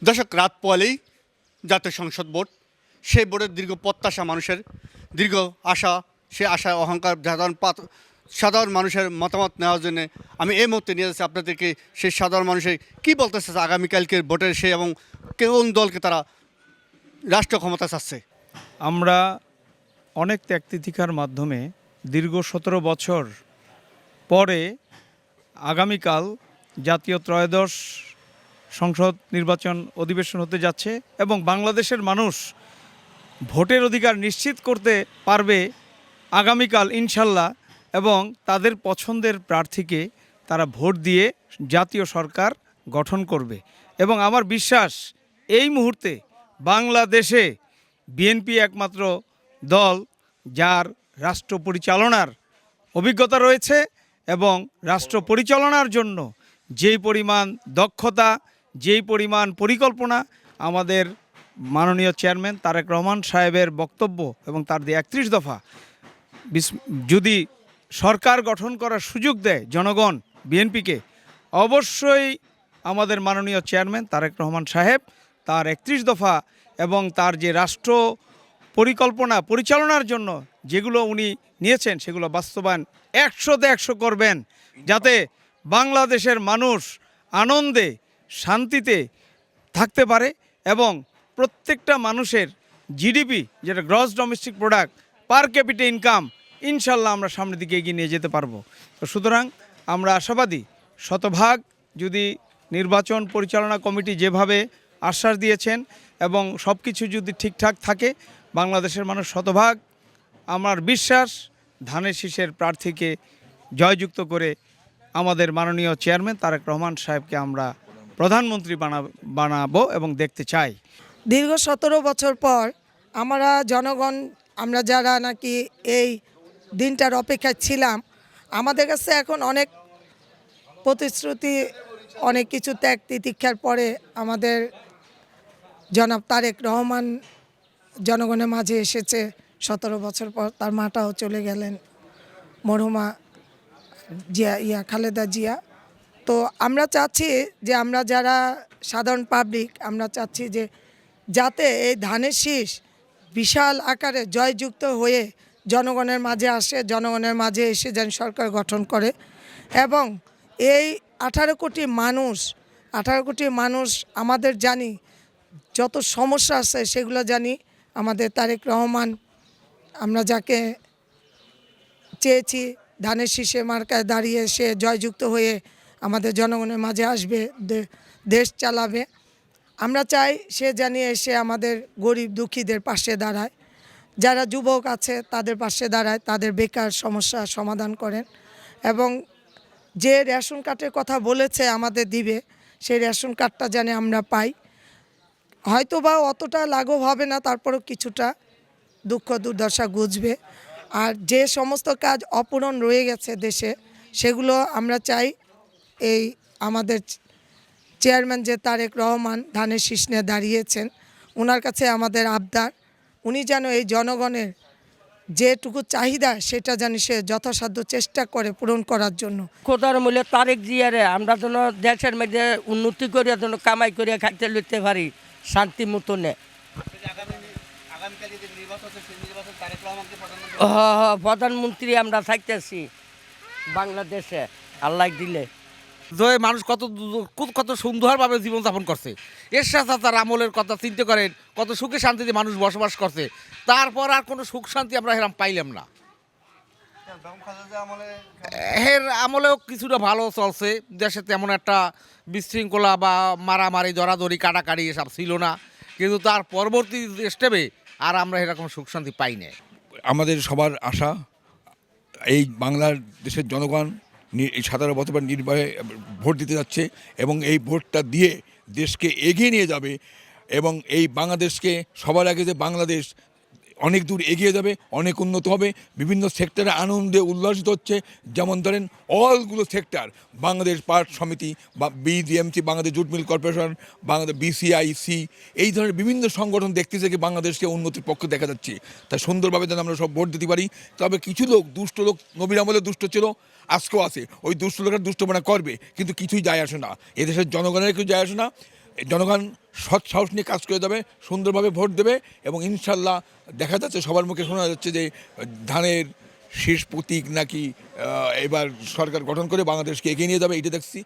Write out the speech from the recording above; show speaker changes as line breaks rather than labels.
দর্শক, রাত পোয়ালেই জাতীয় সংসদ ভোট, সেই ভোটের দীর্ঘ প্রত্যাশা মানুষের, দীর্ঘ আশা, সে আশায় অহংকার সাধারণ মানুষের মতামত নেওয়ার জন্য আমি এই মুহূর্তে নিয়ে যাচ্ছি আপনাদেরকে সেই সাধারণ মানুষের কী বলতে চাচ্ছে আগামীকালকের ভোটের সে এবং কোন দলকে তারা রাষ্ট্র ক্ষমতা চাচ্ছে।
আমরা অনেক ত্যাগ তিতিক্ষার মাধ্যমে দীর্ঘ 17 বছর পরে আগামীকাল জাতীয় ত্রয়োদশ সংসদ নির্বাচন অধিবেশন হতে যাচ্ছে এবং বাংলাদেশের মানুষ ভোটের অধিকার নিশ্চিত করতে পারবে আগামীকাল ইনশাল্লাহ, এবং তাদের পছন্দের প্রার্থীকে তারা ভোট দিয়ে জাতীয় সরকার গঠন করবে। এবং আমার বিশ্বাস এই মুহূর্তে বাংলাদেশে বিএনপি একমাত্র দল যার রাষ্ট্র পরিচালনার অভিজ্ঞতা রয়েছে এবং রাষ্ট্র পরিচালনার জন্য যেই পরিমাণ দক্ষতা, যেই পরিমাণ পরিকল্পনা আমাদের মাননীয় চেয়ারম্যান তারেক রহমান সাহেবের বক্তব্য এবং তার যে 31 দফা যদি সরকার গঠন করার সুযোগ দেয় জনগণ বিএনপিকে, অবশ্যই আমাদের মাননীয় চেয়ারম্যান তারেক রহমান সাহেব তার 31 দফা এবং তার যে রাষ্ট্র পরিকল্পনা পরিচালনার জন্য যেগুলো উনি নিয়েছেন সেগুলো বাস্তবায়ন 100তে 100 করবেন, যাতে বাংলাদেশের মানুষ আনন্দে শান্তিতে থাকতে পারে এবং প্রত্যেকটা মানুষের জিডিপি, যেটা গ্রস ডোমেস্টিক প্রোডাক্ট, পার ক্যাপিটা ইনকাম, ইনশাল্লাহ আমরা সামনের দিকে এগিয়ে নিয়ে যেতে পারবো। তো সুতরাং আমরা আশাবাদী শতভাগ যদি নির্বাচন পরিচালনা কমিটি যেভাবে আশ্বাস দিয়েছেন এবং সব কিছু যদি ঠিকঠাক থাকে, বাংলাদেশের মানুষ শতভাগ, আমার বিশ্বাস, ধানের শীষের প্রার্থীকে জয়যুক্ত করে আমাদের মাননীয় চেয়ারম্যান তারেক রহমান সাহেবকে আমরা প্রধানমন্ত্রী বানাবো এবং দেখতে চাই।
দীর্ঘ 17 বছর পর আমরা জনগণ, আমরা যারা নাকি এই দিনটার অপেক্ষায় ছিলাম, আমাদের কাছে এখন অনেক প্রতিশ্রুতি, অনেক কিছু ত্যাগ তিতিক্ষার পরে আমাদের জনাব তারেক রহমান জনগণের মাঝে এসেছে। 17 বছর পর তার মাটাও চলে গেলেন, মরহুমা খালেদা জিয়া। তো আমরা চাচ্ছি যে আমরা যারা সাধারণ পাবলিক, আমরা চাচ্ছি যে যাতে এই ধানের শীষ বিশাল আকারে জয়যুক্ত হয়ে জনগণের মাঝে আসে, জনগণের মাঝে এসে যেন সরকার গঠন করে এবং এই 18 কোটি মানুষ আমাদের জানি যত সমস্যা আছে সেগুলো জানি আমাদের তারেক রহমান, আমরা যাকে চেয়েছি ধানের শীষে মার্কায় দাঁড়িয়ে সে জয়যুক্ত হয়ে আমাদের জনগণের মাঝে আসবে, দেশ চালাবে। আমরা চাই সে জানিয়ে এসে আমাদের গরিব দুঃখীদের পাশে দাঁড়ায়, যারা যুবক আছে তাদের পাশে দাঁড়ায়, তাদের বেকার সমস্যা সমাধান করেন এবং যে রেশন কার্ডের কথা বলেছে আমাদের দিবে, সেই রেশন কার্ডটা জানি আমরা পাই। হয়তো বা অতটা লাঘব হবে না, তারপরেও কিছুটা দুঃখ দুর্দশা ঘুচবে। আর যে সমস্ত কাজ অপূরণ রয়ে গেছে দেশে, সেগুলো আমরা চাই এই আমাদের চেয়ারম্যান যে তারেক রহমান ধানের শীষ নিয়ে দাঁড়িয়েছেন, ওনার কাছে আমাদের আবদার, উনি যেন এই জনগণের যেটুকু চাহিদা সেটা জানি সে যথাসাধ্য চেষ্টা করে পূরণ করার জন্য।
খোদার মূল্যে তারেক জিয়ারে আমরা যেন দেশের মধ্যে উন্নতি করিয়া যেন কামাই করিয়া খাইতে লইতে পারি শান্তি মতনে। প্রধানমন্ত্রী আমরা থাকতেছি বাংলাদেশে আল্লাহ দিলে।
যে মানুষ কত সুন্দরভাবে জীবনযাপন করছে, এর সাথে তার আমলের কথা চিন্তা করেন, কত সুখে শান্তিতে মানুষ বসবাস করছে, তারপর আর কোনো সুখ শান্তি আমরা এরকম পাইলাম না। এর আমলেও কিছুটা ভালো চলছে, দেশে তেমন একটা বিশৃঙ্খলা বা মারামারি ধরাধরি কাটাকাটি এসব ছিল না, কিন্তু তার পরবর্তী স্টেপে আর আমরা এরকম সুখ শান্তি পাই না।
আমাদের সবার আশা এই বাংলার দেশের জনগণ 17 বছর নির্বাচনে ভোট দিতে যাচ্ছে এবং এই ভোটটা দিয়ে দেশকে এগিয়ে নিয়ে যাবে এবং এই বাংলাদেশকে সবার আগে যে বাংলাদেশ অনেক দূর এগিয়ে যাবে, অনেক উন্নত হবে, বিভিন্ন সেক্টরে আনন্দে উল্লাসিত হচ্ছে। যেমন ধরেন অলগুলো সেক্টর, বাংলাদেশ পাট সমিতি বা BJMC, Bangladesh jute mill corporation, Bangladesh BCIC, এই ধরনের বিভিন্ন সংগঠন দেখতেছে কি বাংলাদেশকে উন্নতির পক্ষে দেখা যাচ্ছে। তাই সুন্দরভাবে যেন আমরা সব ভোট দিতে পারি। তবে কিছু লোক, দুষ্ট লোক নবীর আমলে দুষ্ট ছিল, আজকেও আছে, ওই দুষ্ট লোকের দুষ্টপনা করবে, কিন্তু কিছুই যায় আসে না, এদেশের জনগণের কিছু যায় আসে না। জনগণ সৎ সাহস নিয়ে কাজ করে যাবে, সুন্দরভাবে ভোট দেবে এবং ইনশাল্লাহ দেখা যাচ্ছে সবার মুখে শোনা যাচ্ছে যে ধানের শীষ প্রতীক নাকি এবার সরকার গঠন করে বাংলাদেশকে এগিয়ে নিয়ে যাবে, এটা দেখছি।